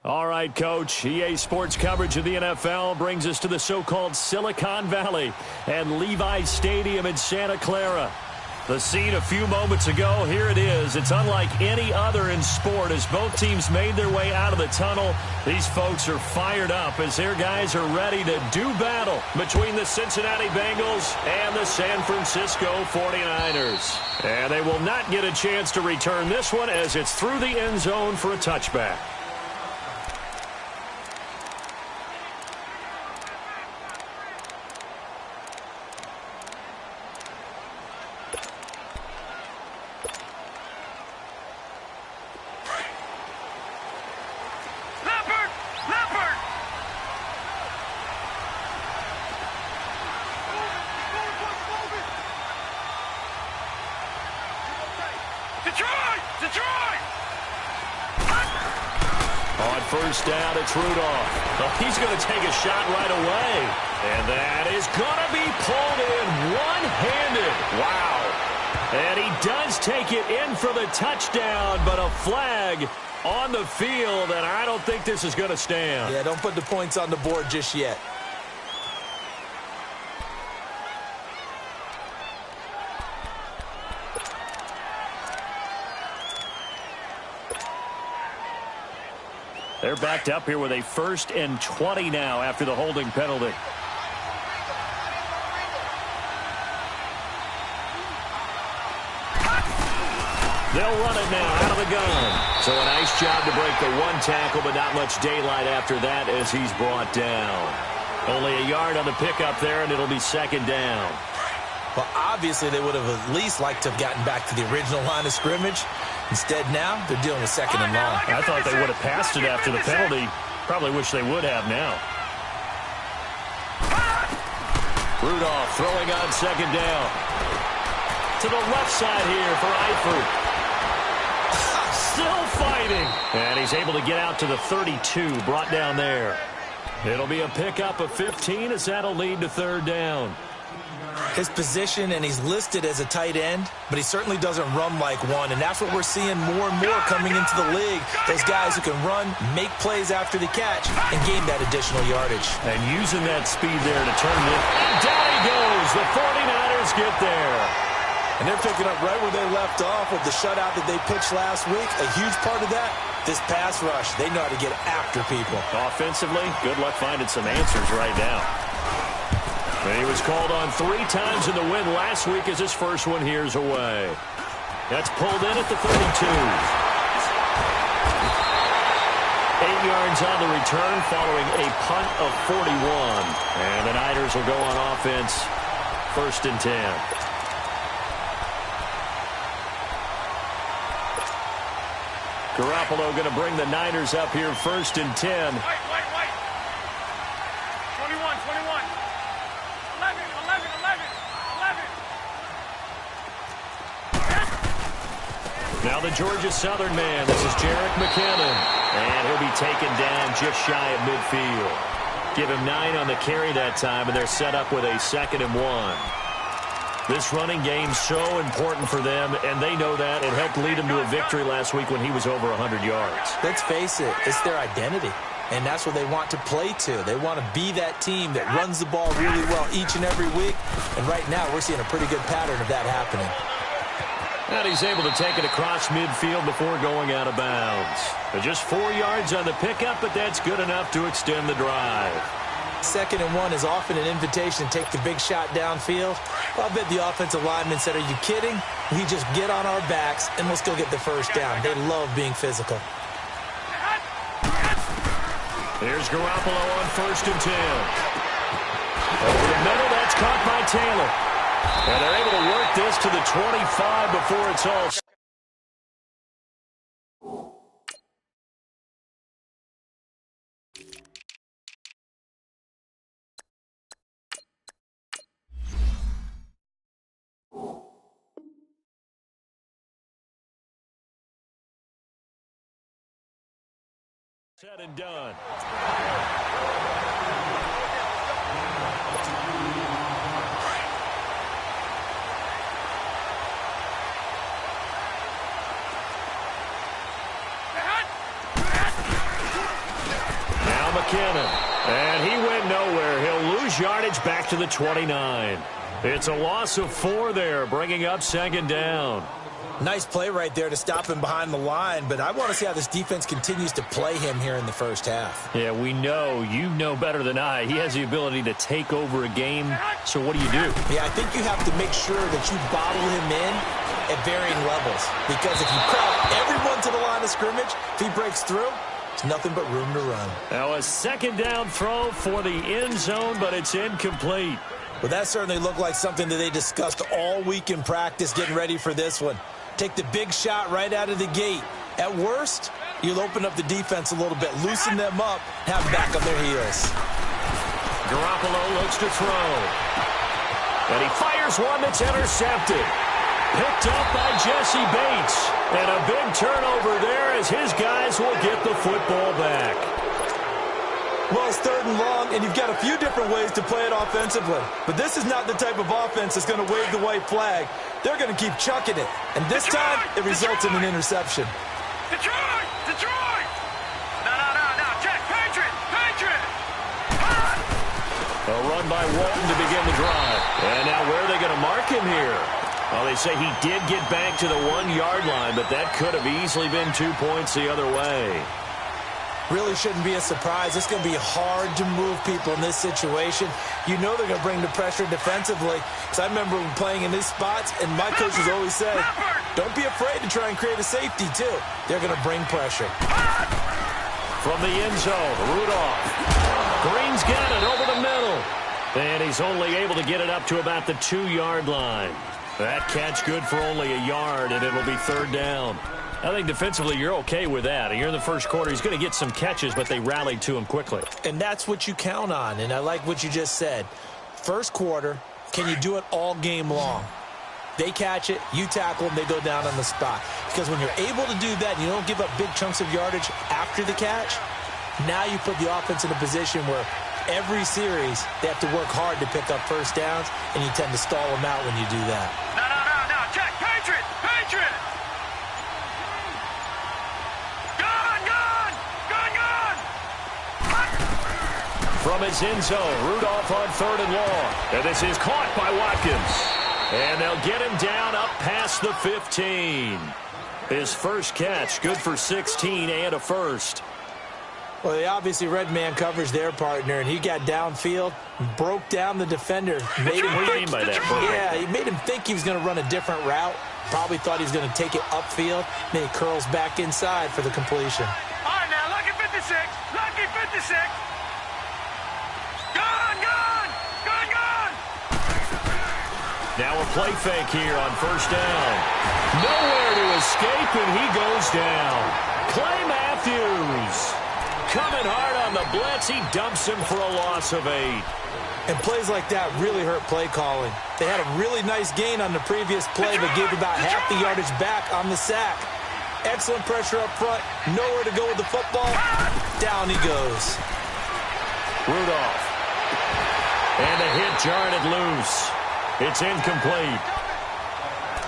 All right, Coach. EA Sports coverage of the NFL brings us to the so-called Silicon Valley and Levi's Stadium in Santa Clara. The scene a few moments ago, here it is. It's unlike any other in sport as both teams made their way out of the tunnel. These folks are fired up as their guys are ready to do battle between the Cincinnati Bengals and the San Francisco 49ers. And they will not get a chance to return this one as it's through the end zone for a touchback. First down, it's Rudolph. Oh, he's going to take a shot right away. And that is going to be pulled in one-handed. Wow. And he does take it in for the touchdown, but a flag on the field, and I don't think this is going to stand. Yeah, don't put the points on the board just yet. They're backed up here with a 1st and 20 now after the holding penalty. They'll run it now out of the gun. So a nice job to break the one tackle, but not much daylight after that as he's brought down. Only a yard on the pickup there, and it'll be 2nd down. Well, obviously they would have at least liked to have gotten back to the original line of scrimmage. Instead now, they're dealing with 2nd and long. I thought they would have passed it after the penalty. Probably wish they would have now. Rudolph throwing on 2nd down. To the left side here for Eifert. Still fighting. And he's able to get out to the 32, brought down there. It'll be a pickup of 15 as that'll lead to 3rd down. His position, and he's listed as a tight end, but he certainly doesn't run like one, and that's what we're seeing more and more coming into the league. Those guys who can run, make plays after the catch, and gain that additional yardage. And using that speed there to turn it. And down he goes. The 49ers get there. And they're picking up right where they left off with the shutout that they pitched last week. A huge part of that, this pass rush. They know how to get after people. Offensively, good luck finding some answers right now. And he was called on 3 times in the win last week as his first one here's away. That's pulled in at the 32. 8 yards on the return following a punt of 41. And the Niners will go on offense 1st and 10. Garoppolo going to bring the Niners up here 1st and 10. Wait. 21. 11. Now the Georgia Southern man. This is Jerick McKinnon. And he'll be taken down just shy of midfield. Give him 9 on the carry that time, and they're set up with a 2nd and 1. This running game's so important for them, and they know that. It helped lead them to a victory last week when he was over 100 yards. Let's face it, it's their identity, and that's what they want to play to. They want to be that team that runs the ball really well each and every week, and right now we're seeing a pretty good pattern of that happening. And he's able to take it across midfield before going out of bounds. Just 4 yards on the pickup, but that's good enough to extend the drive. 2nd and 1 is often an invitation to take the big shot downfield. Well, I bet the offensive lineman said, "Are you kidding? We just get on our backs and let's go get the 1st down." They love being physical. Here's Garoppolo on 1st and 10. Over the middle, that's caught by Taylor. And they're able to work this to the 25 before it's all. Said and done. McKinnon. And he went nowhere. He'll lose yardage back to the 29. It's a loss of 4 there, bringing up second down. Nice play right there to stop him behind the line, but I want to see how this defense continues to play him here in the first half. Yeah, we know. You know better than I. He has the ability to take over a game, so what do you do? Yeah, I think you have to make sure that you bottle him in at varying levels, because if you crowd everyone to the line of scrimmage, if he breaks through, it's nothing but room to run. Now a second down throw for the end zone, but it's incomplete. Well, that certainly looked like something that they discussed all week in practice getting ready for this one. Take the big shot right out of the gate. At worst, you'll open up the defense a little bit, loosen them up, have them back on their heels. Garoppolo looks to throw. And he fires one that's intercepted. Picked up by Jesse Bates. And a big turnover there as his guys will get the football back. Well, it's 3rd and long, and you've got a few different ways to play it offensively. But this is not the type of offense that's going to wave the white flag. They're going to keep chucking it. And this time, it results in an interception. Detroit! Detroit! No. Check. Patriot! A run by Walton to begin the drive. And now where are they going to mark him here? Well, they say he did get back to the 1-yard line, but that could have easily been 2 points the other way. Really shouldn't be a surprise. It's going to be hard to move people in this situation. You know they're going to bring the pressure defensively. Because I remember playing in these spots, and my coaches always said, don't be afraid to try and create a safety, too. They're going to bring pressure. From the end zone, Rudolph. Green's got it over the middle. And he's only able to get it up to about the 2-yard line. That catch good for only a yard, and it'll be 3rd down. I think defensively you're okay with that. You're in the first quarter. He's going to get some catches, but they rallied to him quickly. And that's what you count on, and I like what you just said. First quarter, can you do it all game long? They catch it, you tackle them, they go down on the spot. Because when you're able to do that, you don't give up big chunks of yardage after the catch, now you put the offense in a position where every series they have to work hard to pick up first downs, and you tend to stall them out when you do that. No. Check. Patriot! From his end zone, Rudolph on 3rd and long. And this is caught by Watkins. And they'll get him down up past the 15. His first catch, good for 16 and a first. Well, they obviously red man coverage their partner, and he got downfield, broke down the defender. What do you mean by that? Yeah, he made him think he was going to run a different route. Probably thought he was going to take it upfield. Then he curls back inside for the completion. All right, now, lucky 56. Lucky 56. Now a play fake here on 1st down. Nowhere to escape, and he goes down. Clay Matthews coming hard on the blitz. He dumps him for a loss of 8. And plays like that really hurt play calling. They had a really nice gain on the previous play, but gave about half the yardage back on the sack. Excellent pressure up front. Nowhere to go with the football. Down he goes. Rudolph. And a hit jarred it loose. It's incomplete.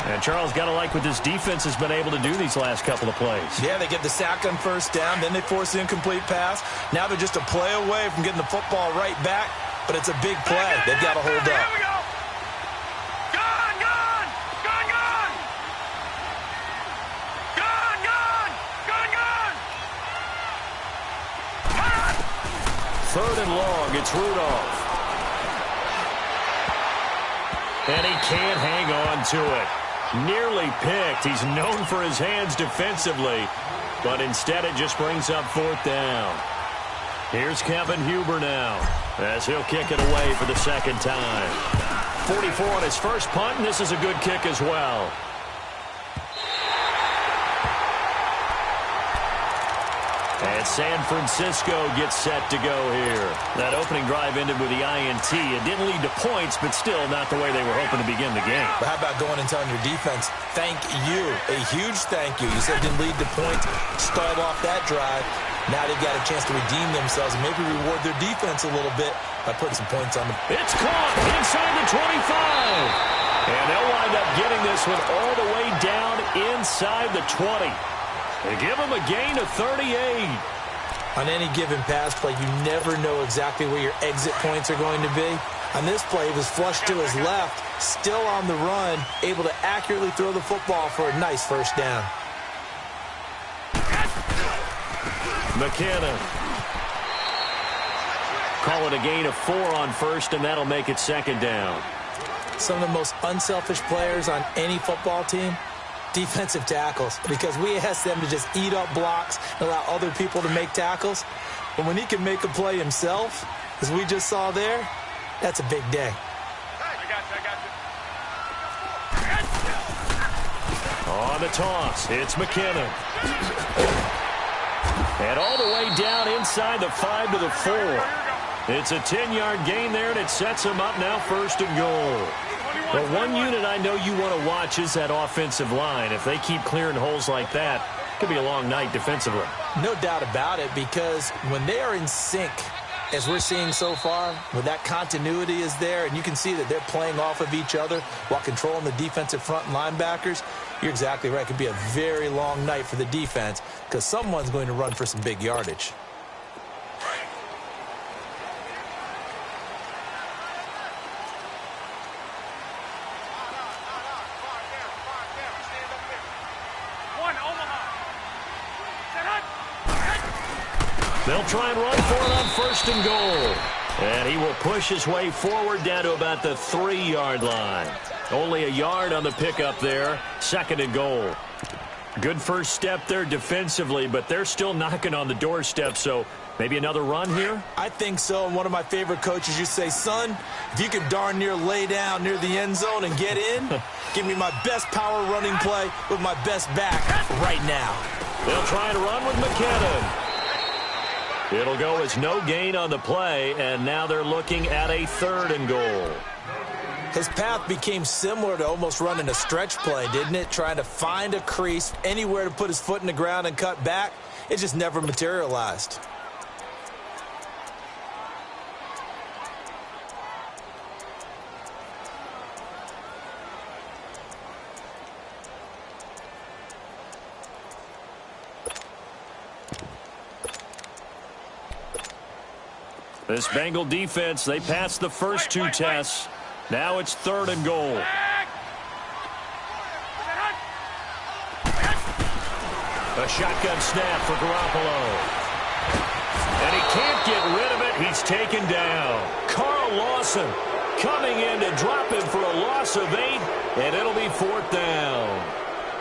And Charles, got to like what this defense has been able to do these last couple of plays. Yeah, they get the sack on 1st down, then they force the incomplete pass. Now they're just a play away from getting the football right back, but it's a big play. They've got to hold up. Here we go. Gone! 3rd and long, it's Rudolph. And he can't hang on to it. Nearly picked. He's known for his hands defensively, but instead it just brings up 4th down. Here's Kevin Huber now, as he'll kick it away for the 2nd time. 44 on his first punt, and this is a good kick as well. And San Francisco gets set to go here. That opening drive ended with the INT. It didn't lead to points, but still not the way they were hoping to begin the game. But how about going and telling your defense, thank you, a huge thank you. You said it didn't lead to points. Start off that drive. Now they've got a chance to redeem themselves and maybe reward their defense a little bit by putting some points on them. It's caught inside the 25. And they'll wind up getting this one all the way down inside the 20. They give him a gain of 38. On any given pass play, you never know exactly where your exit points are going to be. On this play, he was flushed to his left, still on the run, able to accurately throw the football for a nice first down. McKinnon. Call it a gain of 4 on first, and that'll make it second down. Some of the most unselfish players on any football team, defensive tackles, because we ask them to just eat up blocks and allow other people to make tackles. But when he can make a play himself, as we just saw there, that's a big day. On the toss, it's McKinnon. And all the way down inside the 5 to the 4. It's a 10-yard gain there, and it sets him up now first and goal. Well, one unit I know you want to watch is that offensive line. If they keep clearing holes like that, it could be a long night defensively. No doubt about it, because when they are in sync, as we're seeing so far, where that continuity is there, and you can see that they're playing off of each other while controlling the defensive front and linebackers, you're exactly right. It could be a very long night for the defense because someone's going to run for some big yardage. They'll try and run for it on first and goal. And he will push his way forward down to about the 3-yard line. Only a yard on the pickup there. Second and goal. Good first step there defensively, but they're still knocking on the doorstep, so maybe another run here? I think so, and one of my favorite coaches used to say, son, if you can darn near lay down near the end zone and get in, give me my best power running play with my best back right now. They'll try and run with McKinnon. It'll go as no gain on the play, and now they're looking at a 3rd and goal. His path became similar to almost running a stretch play, didn't it? Trying to find a crease, anywhere to put his foot in the ground and cut back. It just never materialized. This Bengal defense, they passed the first 2 tests. Now it's 3rd and goal. A shotgun snap for Garoppolo. And he can't get rid of it. He's taken down. Carl Lawson coming in to drop him for a loss of 8, and it'll be 4th down.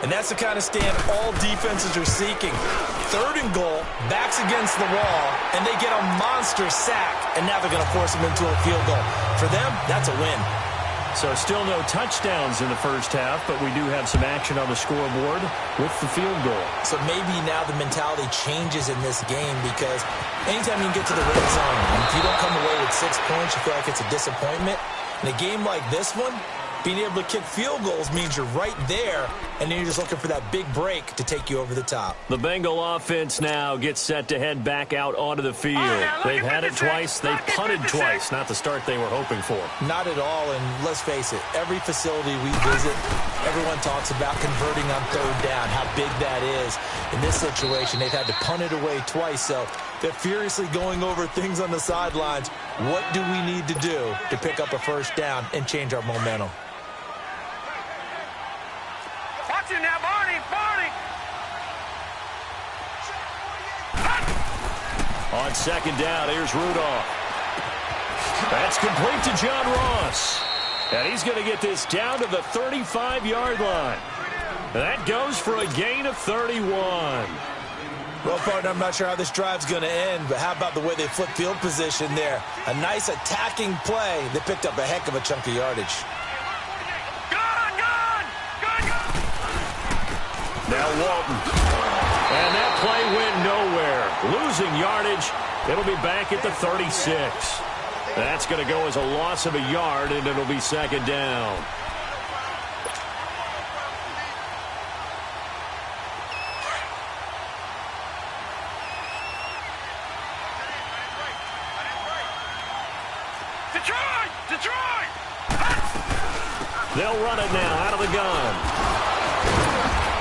And that's the kind of stand all defenses are seeking. 3rd and goal, backs against the wall, and they get a monster sack, and now they're going to force him into a field goal. For them, that's a win. So still no touchdowns in the first half, but we do have some action on the scoreboard with the field goal. So maybe now the mentality changes in this game because anytime you can get to the red zone, and if you don't come away with 6 points, you feel like it's a disappointment. In a game like this one, being able to kick field goals means you're right there, and then you're just looking for that big break to take you over the top. The Bengal offense now gets set to head back out onto the field. They've had it twice. They've punted twice. Not the start they were hoping for. Not at all, and let's face it, every facility we visit, everyone talks about converting on 3rd down, how big that is. In this situation, they've had to punt it away twice, so they're furiously going over things on the sidelines. What do we need to do to pick up a first down and change our momentum? Watch him now, Barney! On second down, here's Rudolph. That's complete to John Ross. And he's going to get this down to the 35-yard line. That goes for a gain of 31. Well, partner, I'm not sure how this drive's going to end, but how about the way they flip field position there? A nice attacking play. They picked up a heck of a chunk of yardage. Now Walton. And that play went nowhere. Losing yardage. It'll be back at the 36. That's going to go as a loss of a yard, and it'll be second down. Detroit! They'll run it now out of the gun.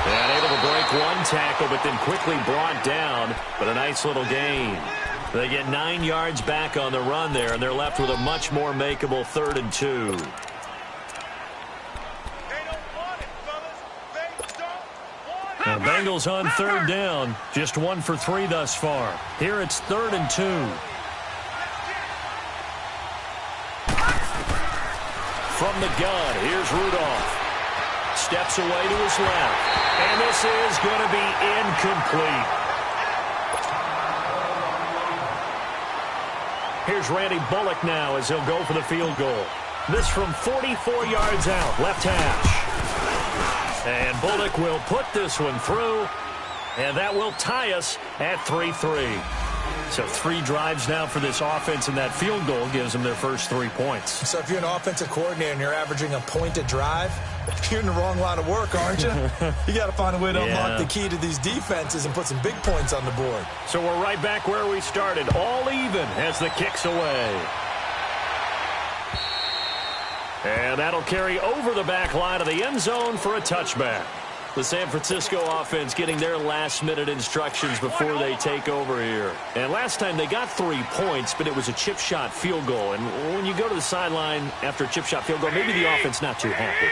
And able to break break one tackle, but then quickly brought down. But a nice little gain. They get 9 yards back on the run there, and they're left with a much more makeable 3rd and 2. The Bengals on 3rd down. Just 1 for 3 thus far. Here it's 3rd and 2. From the gun, here's Rudolph. Steps away to his left. And this is going to be incomplete. Here's Randy Bullock now as he'll go for the field goal. This from 44 yards out, left hash. And Bullock will put this one through, and that will tie us at 3-3. So 3 drives now for this offense, and that field goal gives them their first 3 points. So if you're an offensive coordinator and you're averaging a point a drive, you're in the wrong line of work, aren't you? You got to find a way to unlock the key to these defenses and put some big points on the board. So we're right back where we started, all even as the kick's away. And that'll carry over the back line of the end zone for a touchback. The San Francisco offense getting their last-minute instructions before they take over here. And last time they got 3 points, but it was a chip shot field goal. And when you go to the sideline after a chip shot field goal, maybe the offense not too happy.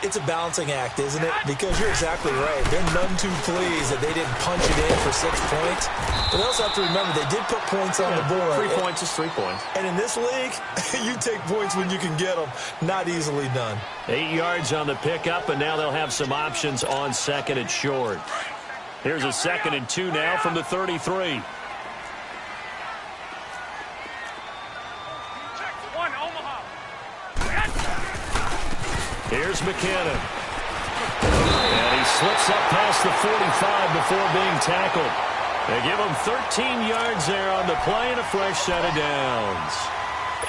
It's a balancing act, isn't it? Because you're exactly right. They're none too pleased that they didn't punch it in for 6 points. But they also have to remember they did put points on the board. 3 points is 3 points. And in this league, you take points when you can get them. Not easily done. 8 yards on the pickup, and now they'll have some options on 2nd and short. Here's a 2nd and 2 now from the 33. Here's McKinnon. And he slips up past the 45 before being tackled. They give him 13 yards there on the play and a fresh set of downs.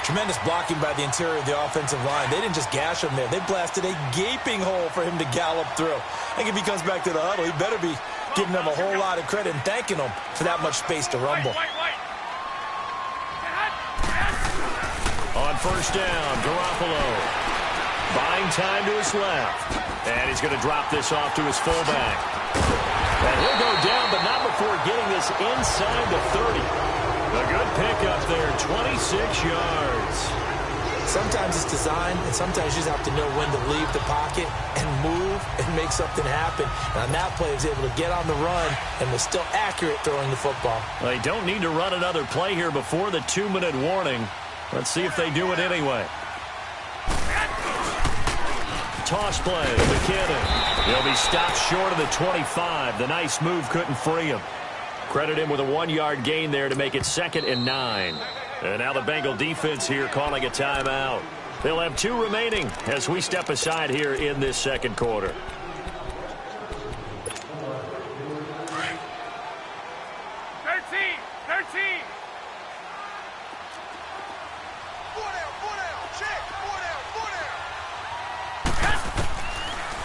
Tremendous blocking by the interior of the offensive line. They didn't just gash him there. They blasted a gaping hole for him to gallop through. I think if he comes back to the huddle, he better be giving them a whole lot of credit and thanking them for that much space to rumble. On 1st down, Garoppolo. Buying time to his left. And he's going to drop this off to his fullback. And he'll go down, but not before getting this inside the 30. A good pickup there, 26 yards. Sometimes it's design, and sometimes you just have to know when to leave the pocket and move and make something happen. And on that play, he was able to get on the run and was still accurate throwing the football. They don't need to run another play here before the 2-minute warning. Let's see if they do it anyway. Toss play to McKinnon. He'll be stopped short of the 25. The nice move couldn't free him. Credit him with a 1-yard gain there to make it 2nd and 9. And now the Bengal defense here calling a timeout. They'll have 2 remaining as we step aside here in this 2nd quarter.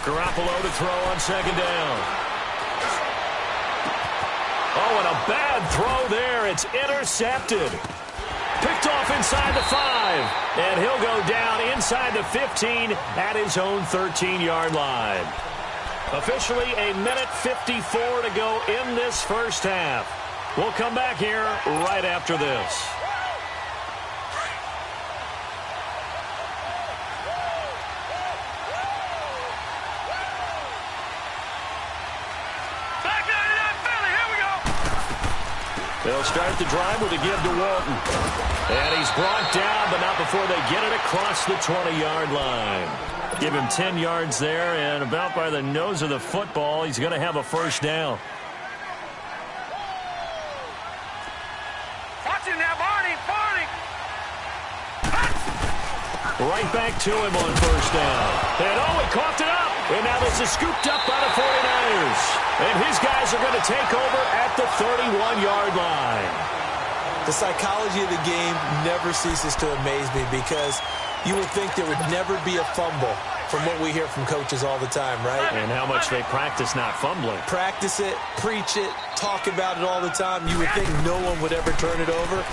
Garoppolo to throw on 2nd down. Oh, and a bad throw there. It's intercepted. Picked off inside the 5. And he'll go down inside the 15 at his own 13-yard line. Officially a minute 54 to go in this first half. We'll come back here right after this. They'll start the drive with a give to Walton. And he's brought down, but not before they get it across the 20-yard line. Give him 10 yards there, and about by the nose of the football, he's going to have a 1st down. Watch it now, Barney. Right back to him on 1st down. And he coughed it up. And now this is scooped up by the 49ers. And his guys are going to take over at the 31-yard line. The psychology of the game never ceases to amaze me because you would think there would never be a fumble from what we hear from coaches all the time, right? And how much they practice not fumbling. Practice it, preach it, talk about it all the time. You would think no one would ever turn it over.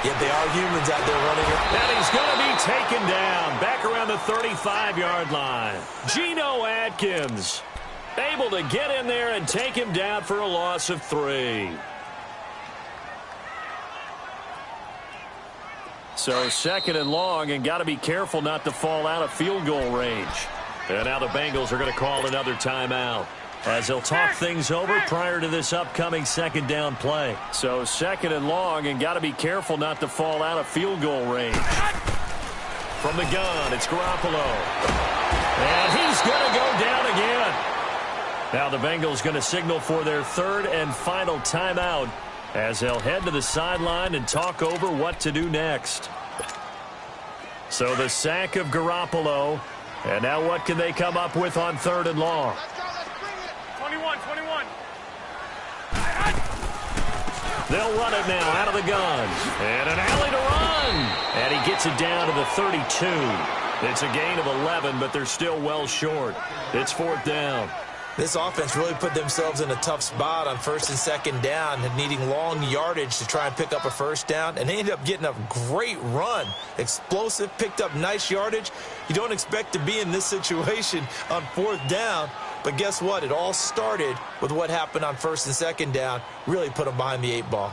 Yet they are humans out there running it. And he's going to be taken down back around the 35-yard line. Geno Atkins. Able to get in there and take him down for a loss of 3. So 2nd and long, and got to be careful not to fall out of field goal range. And now the Bengals are going to call another timeout, as they'll talk things over prior to this upcoming 2nd down play. So 2nd and long, and got to be careful not to fall out of field goal range. From the gun, it's Garoppolo. And he's going to go down again. Now the Bengals going to signal for their 3rd and final timeout, as they'll head to the sideline and talk over what to do next. So the sack of Garoppolo, and now what can they come up with on 3rd and long? 21. They'll run it now out of the gun. And an alley to run. And he gets it down to the 32. It's a gain of 11, but they're still well short. It's 4th down. This offense really put themselves in a tough spot on 1st and 2nd down, and needing long yardage to try and pick up a 1st down, and they ended up getting a great run. Explosive, picked up nice yardage. You don't expect to be in this situation on 4th down, but guess what? It all started with what happened on 1st and 2nd down. Really put them behind the 8 ball.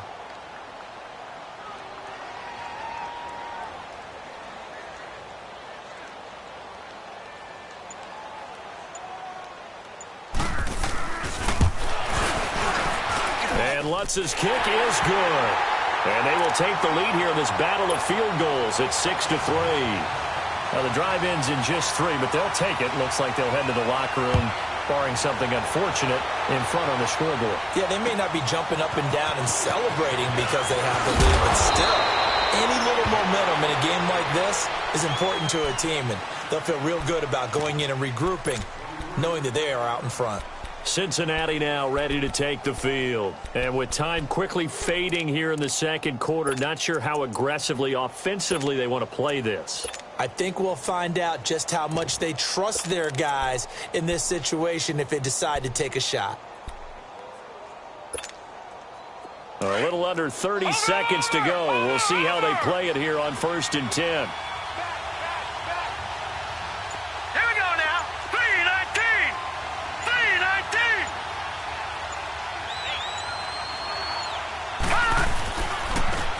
Lutz's kick is good. And they will take the lead here in this battle of field goals at 6-3. Now the drive ends in just 3, but they'll take it. Looks like they'll head to the locker room, barring something unfortunate, in front on the scoreboard. Yeah, they may not be jumping up and down and celebrating because they have the lead, but still, any little momentum in a game like this is important to a team, and they'll feel real good about going in and regrouping, knowing that they are out in front. Cincinnati now ready to take the field. And with time quickly fading here in the 2nd quarter, not sure how aggressively, offensively they want to play this. I think we'll find out just how much they trust their guys in this situation if they decide to take a shot. A little under 30 seconds to go. We'll see how they play it here on 1st and 10.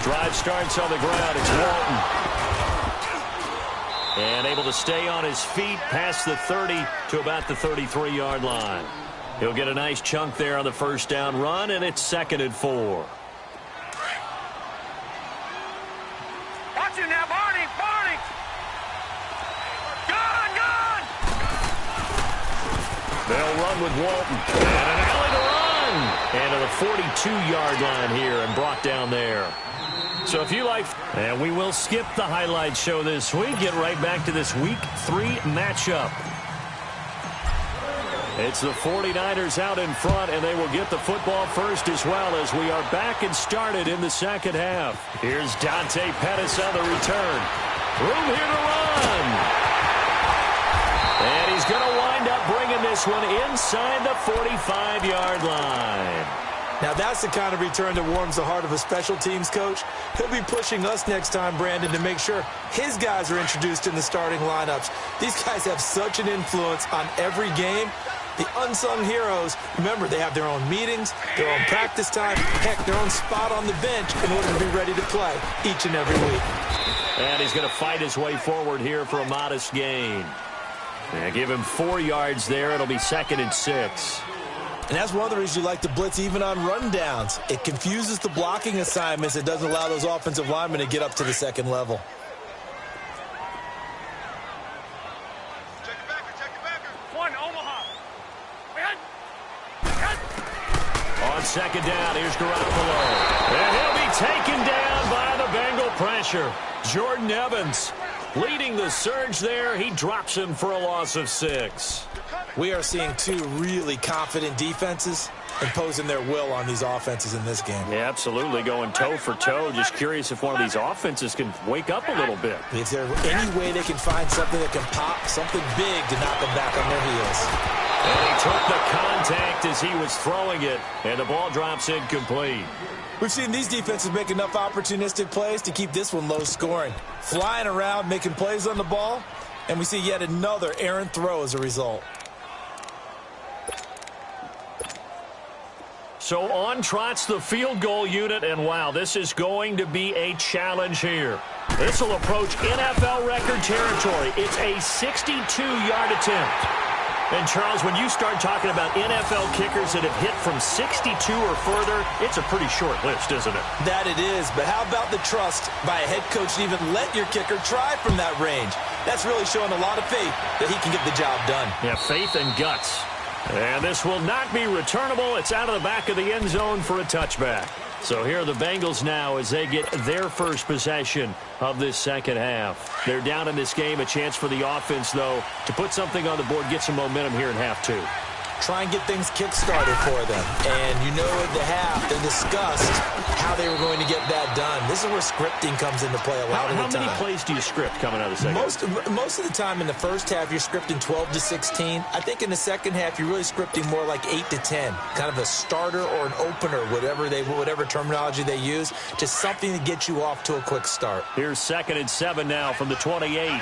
Drive starts on the ground. It's Walton. And able to stay on his feet past the 30 to about the 33-yard line. He'll get a nice chunk there on the 1st down run, and it's 2nd and 4. Watch it now, Barney. Gone. They'll run with Walton. And an alley to run. And to the 42-yard line here and brought down there. So if you like, and we will skip the highlight show this week, get right back to this Week 3 matchup. It's the 49ers out in front, and they will get the football first as well, as we are back and started in the 2nd half. Here's Dante Pettis on the return. Room here to run. And he's going to wind up bringing this one inside the 45-yard line. Now, that's the kind of return that warms the heart of a special teams coach. He'll be pushing us next time, Brandon, to make sure his guys are introduced in the starting lineups. These guys have such an influence on every game. The unsung heroes, remember, they have their own meetings, their own practice time, heck, their own spot on the bench in order to be ready to play each and every week. And he's going to fight his way forward here for a modest gain. And give him 4 yards there. It'll be 2nd and 6. And that's one of the reasons you like to blitz even on rundowns. It confuses the blocking assignments. It doesn't allow those offensive linemen to get up to the 2nd level. Check the backer. One, Omaha. On 2nd down, here's Garoppolo. And he'll be taken down by the Bengal pressure. Jordan Evans leading the surge there. He drops him for a loss of 6. We are seeing 2 really confident defenses imposing their will on these offenses in this game. Yeah, absolutely, going toe for toe. Just curious if one of these offenses can wake up a little bit. Is there any way they can find something that can pop, something big to knock them back on their heels? And he took the contact as he was throwing it, and the ball drops incomplete. We've seen these defenses make enough opportunistic plays to keep this one low scoring. Flying around, making plays on the ball, and we see yet another errant throw as a result. So on trots the field goal unit, and wow, this is going to be a challenge here. This will approach NFL record territory. It's a 62-yard attempt. And, Charles, when you start talking about NFL kickers that have hit from 62 or further, it's a pretty short list, isn't it? That it is, but how about the trust by a head coach to even let your kicker try from that range? That's really showing a lot of faith that he can get the job done. Yeah, faith and guts. And this will not be returnable. It's out of the back of the end zone for a touchback. So here are the Bengals now as they get their first possession of this second half. They're down in this game. A chance for the offense, though, to put something on the board, get some momentum here in half two. Try and get things kick-started for them. And you know at the half, they discussed how they were going to get that done. This is where scripting comes into play a lot of the time. How many plays do you script coming out of the second half? Most of the time in the first half, you're scripting 12 to 16. I think in the second half, you're really scripting more like 8 to 10. Kind of a starter or an opener, whatever terminology they use. Just something to get you off to a quick start. Here's 2nd and 7 now from the 28.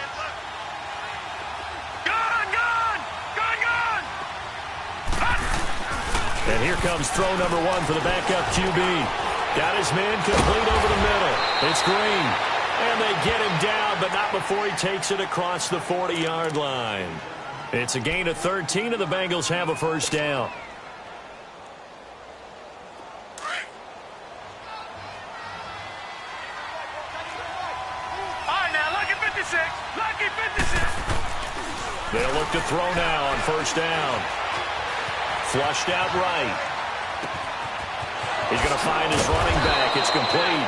And here comes throw number 1 for the backup QB. Got his man complete over the middle. It's Green. And they get him down, but not before he takes it across the 40-yard line. It's a gain of 13, and the Bengals have a first down. All right, now, lucky 56. Lucky 56. They'll look to throw now on first down. Flushed out right. He's going to find his running back. It's complete.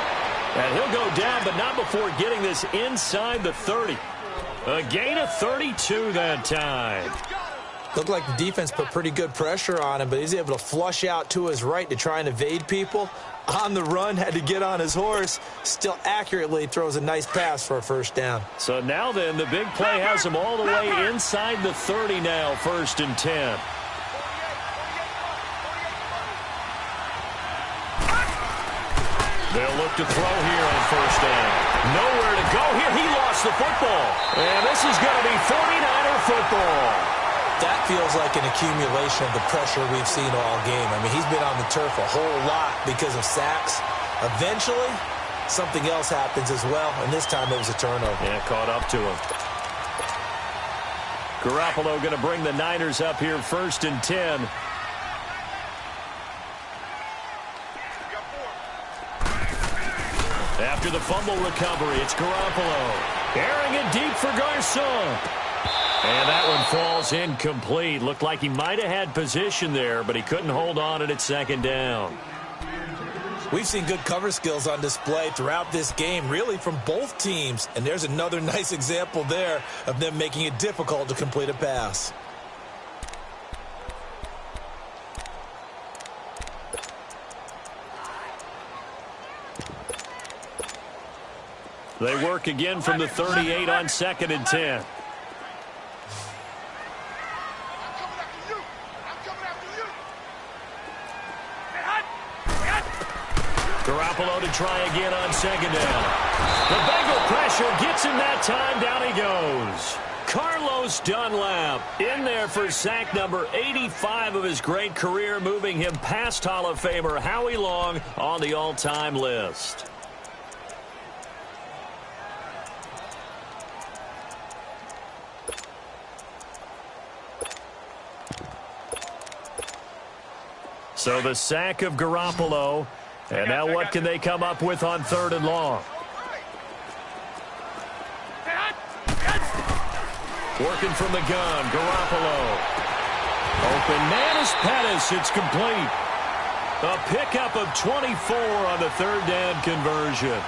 And he'll go down, but not before getting this inside the 30. A gain of 32 that time. Looked like the defense put pretty good pressure on him, but he's able to flush out to his right to try and evade people. On the run, had to get on his horse. Still accurately throws a nice pass for a first down. So now then, the big play has him all the way inside the 30 now, 1st and 10. They'll look to throw here on first down. Nowhere to go here. He lost the football. And this is going to be 49er football. That feels like an accumulation of the pressure we've seen all game. I mean, he's been on the turf a whole lot because of sacks. Eventually, something else happens as well, and this time it was a turnover. Yeah, caught up to him. Garoppolo going to bring the Niners up here 1st and 10. After the fumble recovery, it's Garoppolo. Airing it deep for Garcon. And that one falls incomplete. Looked like he might have had position there, but he couldn't hold on at 2nd down. We've seen good cover skills on display throughout this game, really from both teams. And there's another nice example there of them making it difficult to complete a pass. They work again from the 38 on 2nd and 10. Garoppolo to try again on 2nd down. The Bengal pressure gets him that time. Down he goes. Carlos Dunlap in there for sack number 85 of his great career, moving him past Hall of Famer Howie Long on the all-time list. So the sack of Garoppolo. And now what can they come up with on 3rd and long? Working from the gun, Garoppolo. Open man is Pettis. It's complete. A pickup of 24 on the 3rd down conversion.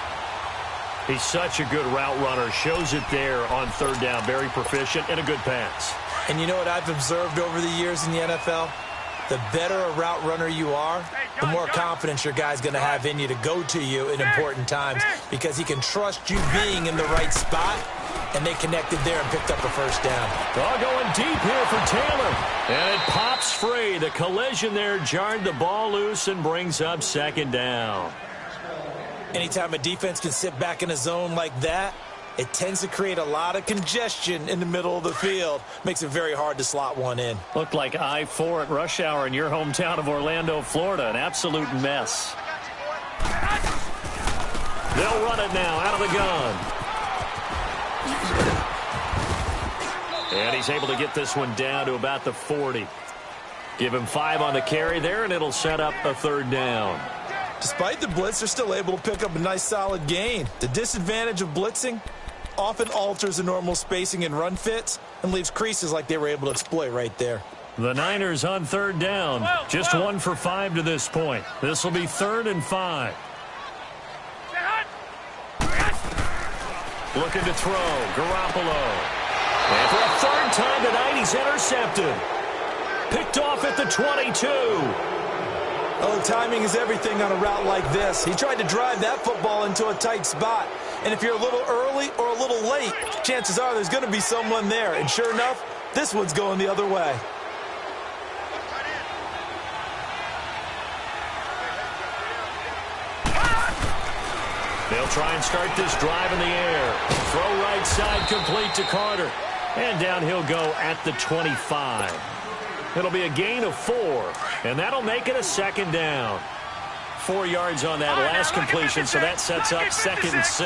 He's such a good route runner. Shows it there on 3rd down. Very proficient and a good pass. And you know what I've observed over the years in the NFL? The better a route runner you are, the more confidence your guy's going to have in you to go to you in important times because he can trust you being in the right spot, and they connected there and picked up a first down. All going deep here for Taylor, and it pops free. The collision there jarred the ball loose and brings up 2nd down. Anytime a defense can sit back in a zone like that, It tends to create a lot of congestion in the middle of the field. Makes it very hard to slot one in. Looked like I-4 at rush hour in your hometown of Orlando, Florida. An absolute mess. They'll run it now out of the gun. And he's able to get this one down to about the 40. Give him 5 on the carry there, and it'll set up a 3rd down. Despite the blitz, they're still able to pick up a nice solid gain. The disadvantage of blitzing often alters the normal spacing and run fits and leaves creases like they were able to exploit right there. The Niners on 3rd down. Just 1 for 5 to this point. This will be 3rd and 5. Looking to throw. Garoppolo. And for a 3rd time tonight, he's intercepted. Picked off at the 22. Oh, timing is everything on a route like this. He tried to drive that football into a tight spot. And if you're a little early or a little late, chances are there's going to be someone there. And sure enough, this one's going the other way. They'll try and start this drive in the air. Throw right side complete to Carter. And down he'll go at the 25. It'll be a gain of 4, and that'll make it a 2nd down. 4 yards on that last completion, so that sets up 2nd and 6.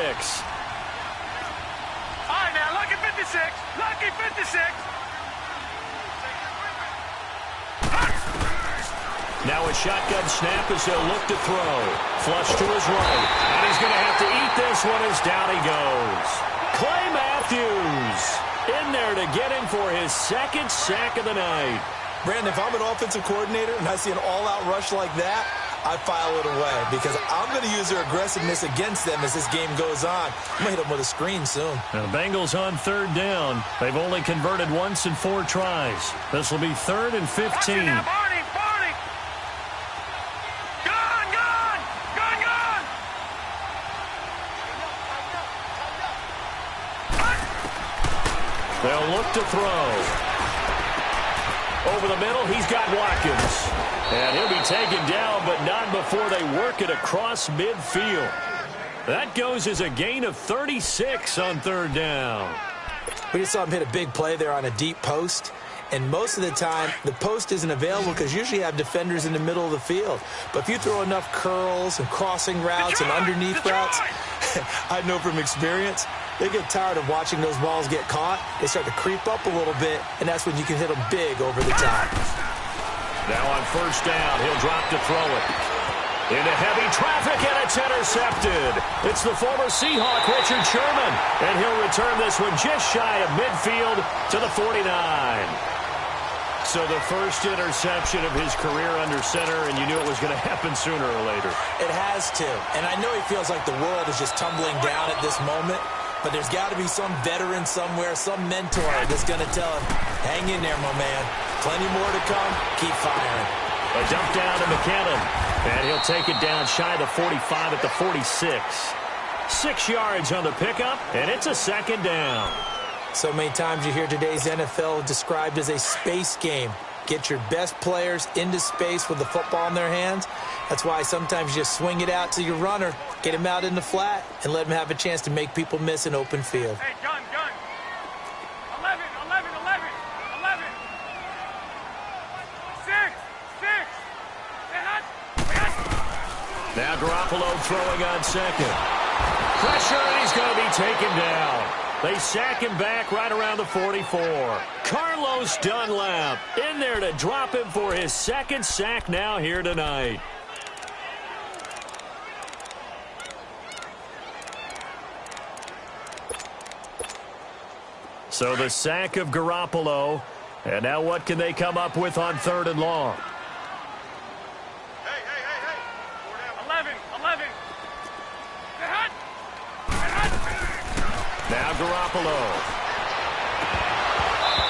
All right, now, lucky 56. Lucky 56. Now a shotgun snap as he'll look to throw. Flush to his right. And he's going to have to eat this one as down he goes. Clay Matthews in there to get him for his 2nd sack of the night. Brandon, if I'm an offensive coordinator and I see an all-out rush like that, I file it away because I'm going to use their aggressiveness against them as this game goes on. I'm going to hit them with a screen soon. Now the Bengals on 3rd down. They've only converted once in 4 tries. This will be 3rd and 15. They'll look to throw. Over the middle, he's got Watkins. And he'll be taken down, but not before they work it across midfield. That goes as a gain of 36 on 3rd down. We just saw him hit a big play there on a deep post. And most of the time, the post isn't available because usually you have defenders in the middle of the field. But if you throw enough curls and crossing routes and underneath routes, I know from experience, they get tired of watching those balls get caught. They start to creep up a little bit, and that's when you can hit them big over the top. Now on 1st down, he'll drop to throw it. Into heavy traffic, and it's intercepted. It's the former Seahawk, Richard Sherman, and he'll return this one just shy of midfield to the 49. So the first interception of his career under center, and you knew it was going to happen sooner or later. It has to. And I know he feels like the world is just tumbling down at this moment, but there's got to be some veteran somewhere, some mentor that's going to tell him, hang in there, my man. Plenty more to come. Keep firing. A dump down to McKinnon, and he'll take it down shy of the 45 at the 46. 6 yards on the pickup, and it's a 2nd down. So many times you hear today's NFL described as a space game. Get your best players into space with the football in their hands. That's why sometimes you just swing it out to your runner, get him out in the flat, and let him have a chance to make people miss an open field. Hey, gun. 11. 6. Now Garoppolo throwing on 2nd. Pressure, and he's going to be taken down. They sack him back right around the 44. Carlos Dunlap in there to drop him for his 2nd sack now here tonight. So the sack of Garoppolo. And now what can they come up with on 3rd and long? Hey. 11. Now Garoppolo.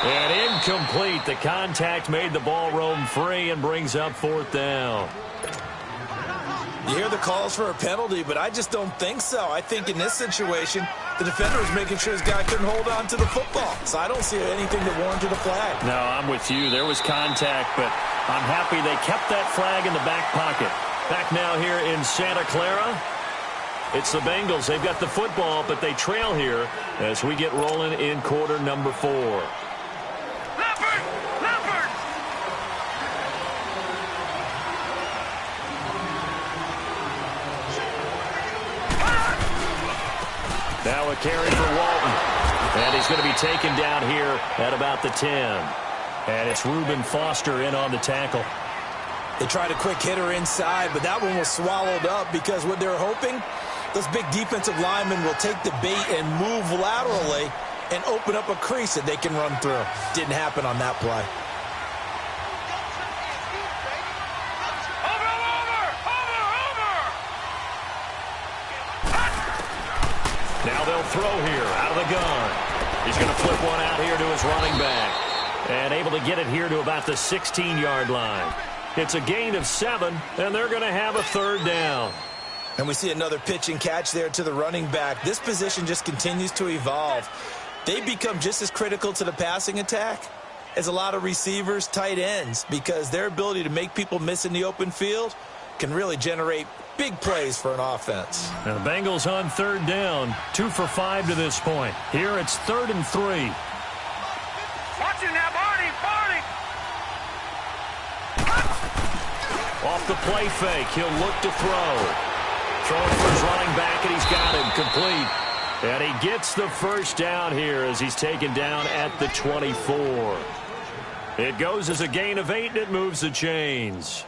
And incomplete. The contact made the ball roam free and brings up 4th down. You hear the calls for a penalty, but I just don't think so. I think in this situation, the defender was making sure his guy couldn't hold on to the football. So I don't see anything that warranted a flag. No, I'm with you. There was contact, but I'm happy they kept that flag in the back pocket. Back now here in Santa Clara. It's the Bengals. They've got the football, but they trail here as we get rolling in quarter number 4. Leopard! Leopard! Now a carry for Walton. And he's going to be taken down here at about the 10. And it's Reuben Foster in on the tackle. They tried a quick hitter inside, but that one was swallowed up because what they're hoping, those big defensive linemen will take the bait and move laterally and open up a crease that they can run through. Didn't happen on that play. Now they'll throw here out of the gun. He's going to flip one out here to his running back. And able to get it here to about the 16-yard line. It's a gain of 7, and they're going to have a third down. And we see another pitch and catch there to the running back. This position just continues to evolve. They become just as critical to the passing attack as a lot of receivers, tight ends, because their ability to make people miss in the open field can really generate big plays for an offense. And the Bengals on third down, 2 for 5 to this point. Here it's 3rd and 3. Watch it now, Barney! Barney! Off the play fake, he'll look to throw. Throwing for his running back, and he's got him complete. And he gets the first down here as he's taken down at the 24. It goes as a gain of 8, and it moves the chains.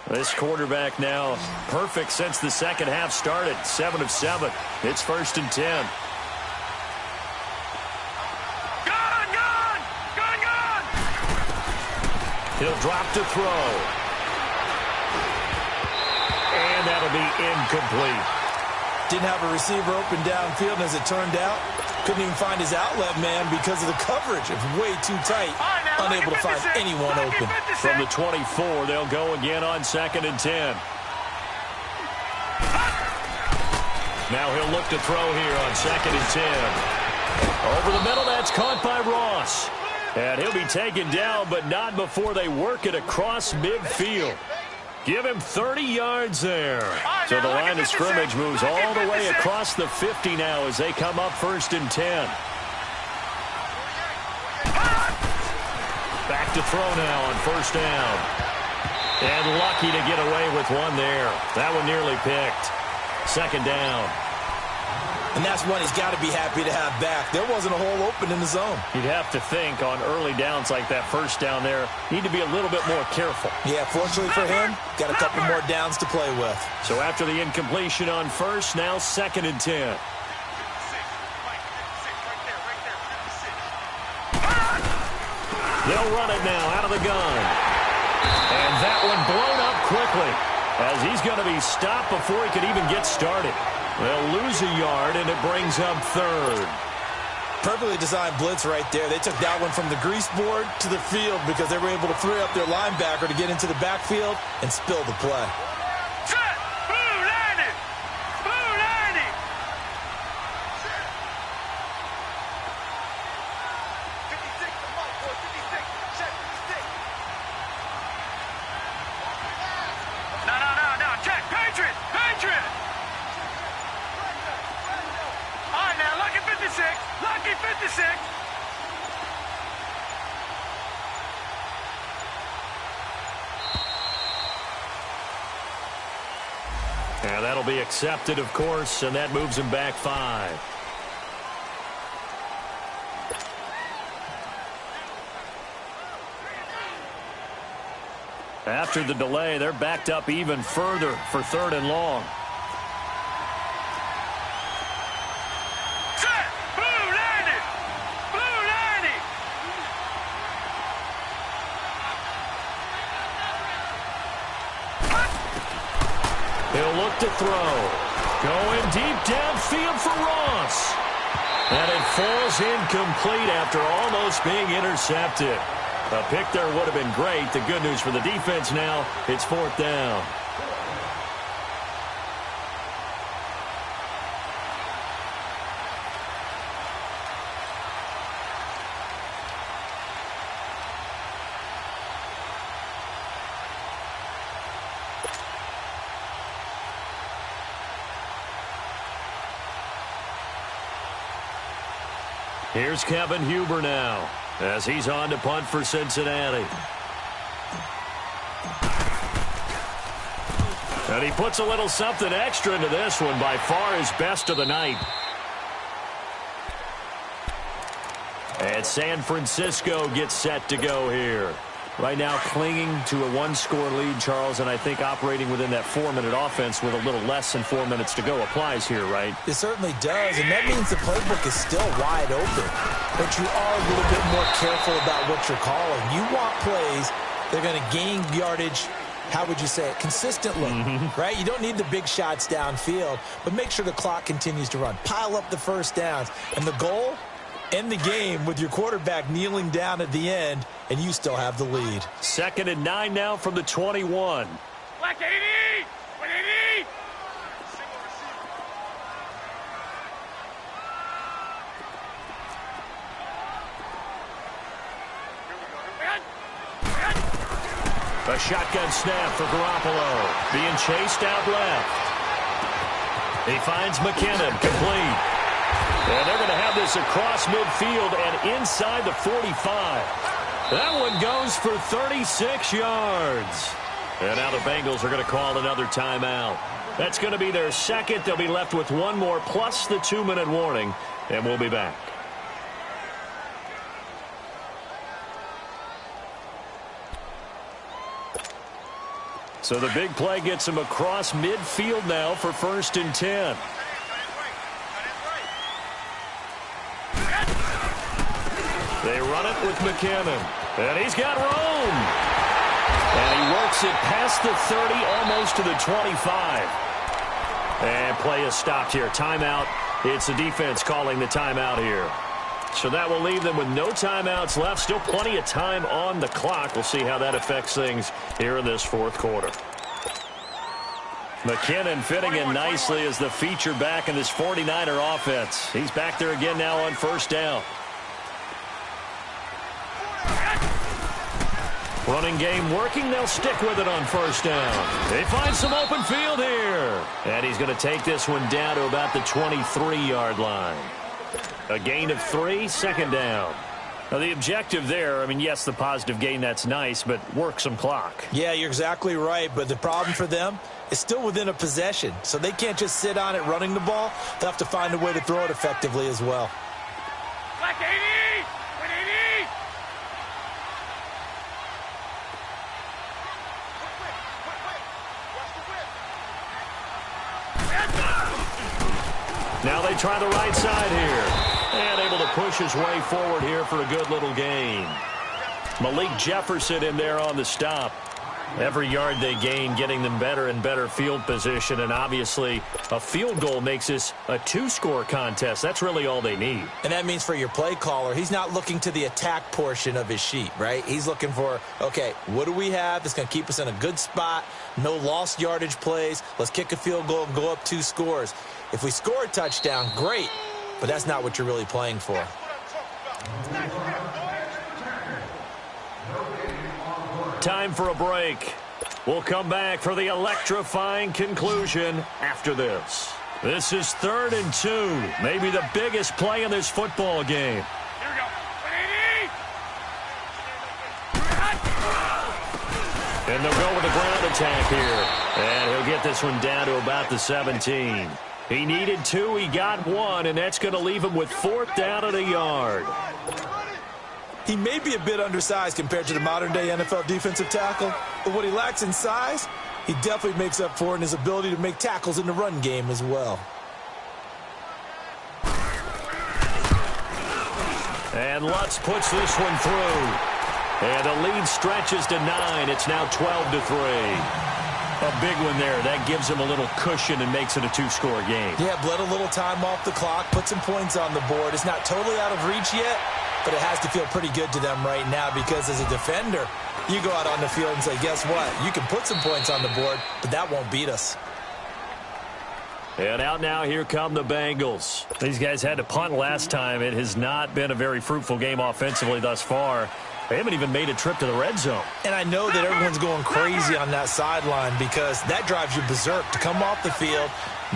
This quarterback now perfect since the second half started. 7 of 7. It's 1st and 10. Gun! Gun! Gun! Gun! He'll drop to throw. And that'll be incomplete. Didn't have a receiver open downfield, and as it turned out, couldn't even find his outlet man because of the coverage. It was way too tight. Unable to find anyone open. From the 24, they'll go again on 2nd and 10. Now he'll look to throw here on 2nd and 10. Over the middle, that's caught by Ross. And he'll be taken down, but not before they work it across midfield. Give him 30 yards there. So the line of scrimmage moves all the way across the 50 now as they come up 1st and 10. Back to throw now on 1st down. And lucky to get away with one there. That one nearly picked. 2nd down. And that's one he's got to be happy to have back. There wasn't a hole open in the zone. You'd have to think on early downs like that 1st down there, need to be a little bit more careful. Yeah, fortunately for him, got a couple more downs to play with. So after the incompletion on 1st, now 2nd and 10. They'll run it now out of the gun. And that one blown up quickly as he's going to be stopped before he could even get started. They'll lose a yard, and it brings up 3rd. Perfectly designed blitz right there. They took that one from the grease board to the field because they were able to free up their linebacker to get into the backfield and spill the play. Set! Blue landing! Blue landing! 56, come on, boy, 56. Check 56. No. Check. Patriot! Patriot! All right, now, lucky 56. Lucky 56. Yeah, that'll be accepted, of course, and that moves him back 5. After the delay, they're backed up even further for 3rd and long. Set! Blue landing! Blue landing! He'll look to throw. Going deep downfield for Ross. And it falls incomplete after almost being intercepted. A pick there would have been great. The good news for the defense now, it's 4th down. Here's Kevin Huber now as he's on to punt for Cincinnati. And he puts a little something extra into this one, by far his best of the night. And San Francisco gets set to go here. Right now clinging to a one-score lead, Charles, and I think operating within that 4-minute offense with a little less than 4 minutes to go applies here, right? It certainly does, and that means the playbook is still wide open. But you are a little bit more careful about what you're calling. You want plays that are going to gain yardage, how would you say it, consistently, right? You don't need the big shots downfield, but make sure the clock continues to run. Pile up the first downs, and the goal, end the game with your quarterback kneeling down at the end, and you still have the lead. 2nd and 9 now from the 21. Black 80! 180! A shotgun snap for Garoppolo. Being chased out left. He finds McKinnon, complete. And they're going to have this across midfield and inside the 45. That one goes for 36 yards. And now the Bengals are going to call another timeout. That's going to be their second. They'll be left with one more plus the 2-minute warning. And we'll be back. So the big play gets him across midfield now for 1st and 10. They run it with McKinnon. And he's got room. And he works it past the 30, almost to the 25. And play is stopped here. Timeout. It's the defense calling the timeout here. So that will leave them with no timeouts left. Still plenty of time on the clock. We'll see how that affects things here in this 4th quarter. McKinnon fitting in nicely as the feature back in this 49er offense. He's back there again now on 1st down. Running game working. They'll stick with it on 1st down. They find some open field here. And he's going to take this one down to about the 23-yard line. A gain of 3, 2nd down. Now, the objective there, I mean, yes, the positive gain, that's nice, but work some clock. Yeah, you're exactly right, but the problem for them is still within a possession, so they can't just sit on it running the ball. They'll have to find a way to throw it effectively as well. Black 80! 180! Now they try the right side here. And able to push his way forward here for a good little gain. Malik Jefferson in there on the stop. Every yard they gain getting them better and better field position. And obviously a field goal makes this a 2-score contest. That's really all they need. And that means for your play caller, he's not looking to the attack portion of his sheet, right? He's looking for, okay, what do we have that's going to keep us in a good spot? No lost yardage plays. Let's kick a field goal and go up 2 scores. If we score a touchdown, great. But that's not what you're really playing for. Time for a break. We'll come back for the electrifying conclusion after this. This is 3rd and 2. Maybe the biggest play in this football game. Here we go. 180! And they'll go with a ground attack here. And he'll get this one down to about the 17. He needed 2, he got 1, and that's going to leave him with 4th down and a yard. He may be a bit undersized compared to the modern-day NFL defensive tackle, but what he lacks in size, he definitely makes up for in his ability to make tackles in the run game as well. And Lutz puts this one through. And the lead stretches to 9. It's now 12-3. A big one there. That gives him a little cushion and makes it a 2-score game. Yeah, bled a little time off the clock, put some points on the board. It's not totally out of reach yet, but it has to feel pretty good to them right now because as a defender, you go out on the field and say, guess what? You can put some points on the board, but that won't beat us. And out now, here come the Bengals. These guys had to punt last time. It has not been a very fruitful game offensively thus far. They haven't even made a trip to the red zone. And I know that everyone's going crazy on that sideline because that drives you berserk to come off the field,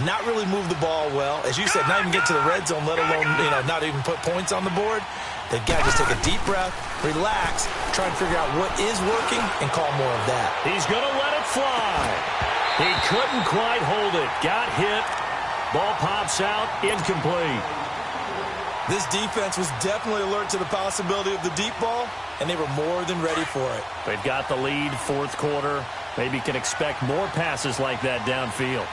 not really move the ball well. As you said, not even get to the red zone, let alone, not even put points on the board. They've got to just take a deep breath, relax, try and figure out what is working, and call more of that. He's going to let it fly. He couldn't quite hold it. Got hit. Ball pops out, incomplete. This defense was definitely alert to the possibility of the deep ball, and they were more than ready for it. They've got the lead, fourth quarter. Maybe can expect more passes like that downfield.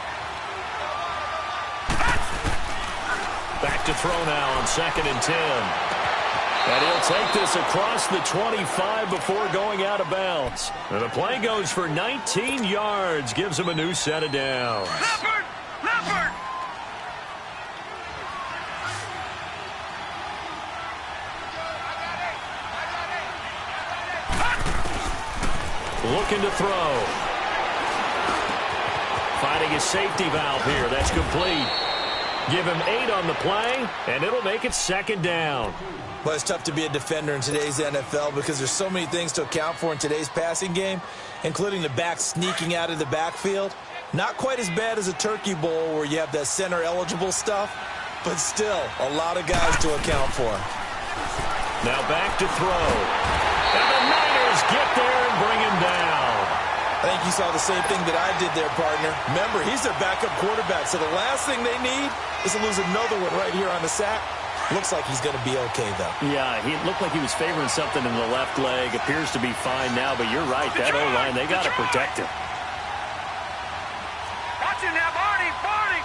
Back to throw now on 2nd and 10. And he'll take this across the 25 before going out of bounds. And the play goes for 19 yards, gives him a new set of downs. Leopard! Leopard! Looking to throw. Finding his safety valve here. That's complete. Give him 8 on the play, and it'll make it 2nd down. Well, it's tough to be a defender in today's NFL because there's so many things to account for in today's passing game, including the back sneaking out of the backfield. Not quite as bad as a turkey bowl where you have that center-eligible stuff, but still a lot of guys to account for. Now back to throw. And the Niners get there and bring him down. I think you saw the same thing that I did there, partner. Remember, he's their backup quarterback, so the last thing they need is to lose another one right here on the sack. Looks like he's going to be okay, though. Yeah, he looked like he was favoring something in the left leg. Appears to be fine now, but you're right. That O-line, they got to protect him. Watch it now, Barney! Barney!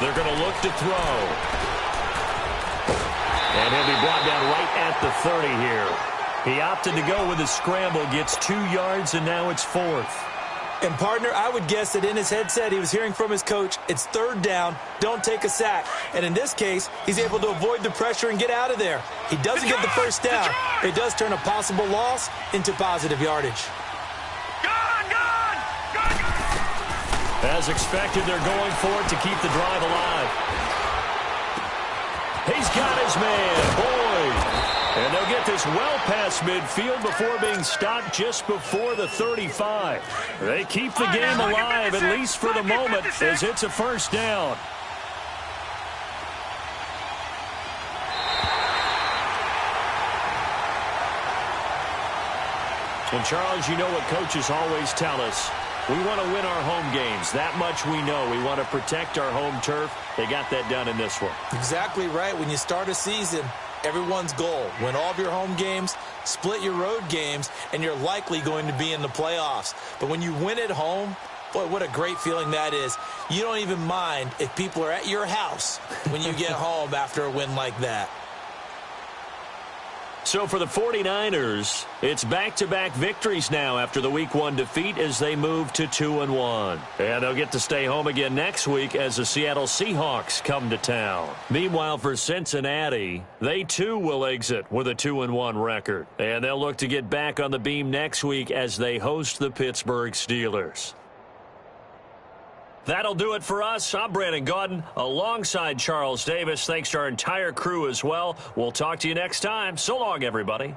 They're going to look to throw. And he'll be brought down right at the 30 here. He opted to go with a scramble, gets 2 yards, and now it's 4th. And, partner, I would guess that in his headset he was hearing from his coach, it's 3rd down, don't take a sack. And in this case, he's able to avoid the pressure and get out of there. He doesn't get the first down. It does turn a possible loss into positive yardage. Gone! Gone! Gone! As expected, they're going for it to keep the drive alive. He's got his man, Boyd. And they'll get this well past midfield before being stopped just before the 35. They keep the game alive, at least for the moment, as it's a 1st down. And, Charles, you know what coaches always tell us. We want to win our home games. That much we know. We want to protect our home turf. They got that done in this one. Exactly right. When you start a season, everyone's goal, win all of your home games, split your road games, and you're likely going to be in the playoffs. But when you win at home, boy, what a great feeling that is. You don't even mind if people are at your house when you get home after a win like that. So for the 49ers, it's back-to-back victories now after the Week 1 defeat as they move to 2-1. And they'll get to stay home again next week as the Seattle Seahawks come to town. Meanwhile, for Cincinnati, they too will exit with a 2-1 record. And they'll look to get back on the beam next week as they host the Pittsburgh Steelers. That'll do it for us. I'm Brandon Gaudin alongside Charles Davis. Thanks to our entire crew as well. We'll talk to you next time. So long, everybody.